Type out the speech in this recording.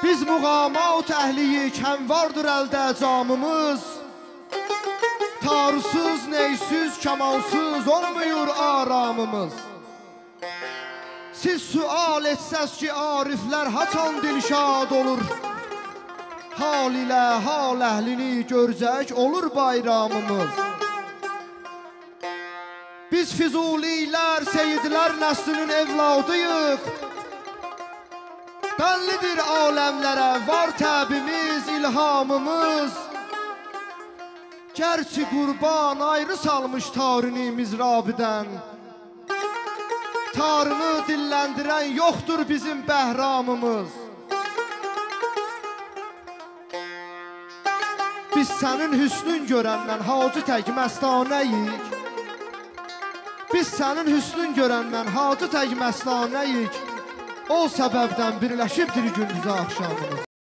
Biz muğamat əhliyik, həm vardır əldə camımız. Tarsız, neysüz, kamalsız olmuyor aramımız. Siz sual etsəz ki, ariflər haçan dilşad olur. Hal ilə hal əhlini görcək olur bayramımız. Biz Füzulilər, Seyidlər nəslinin evladıyıq. Bəllidir aləmlərə var təbimiz, ilhamımız. Gerçi qurban ayrı salmış tarını mizrabidən. Tarını dilləndirən yoxdur bizim bəhramımız. Biz sənin hüsnün görəndən hacı tək məstanəyik. Biz sənin hüsnün görəndən hacı tək məstanəyik. O səbəbdən birləşibdir gündüzə axşamımız.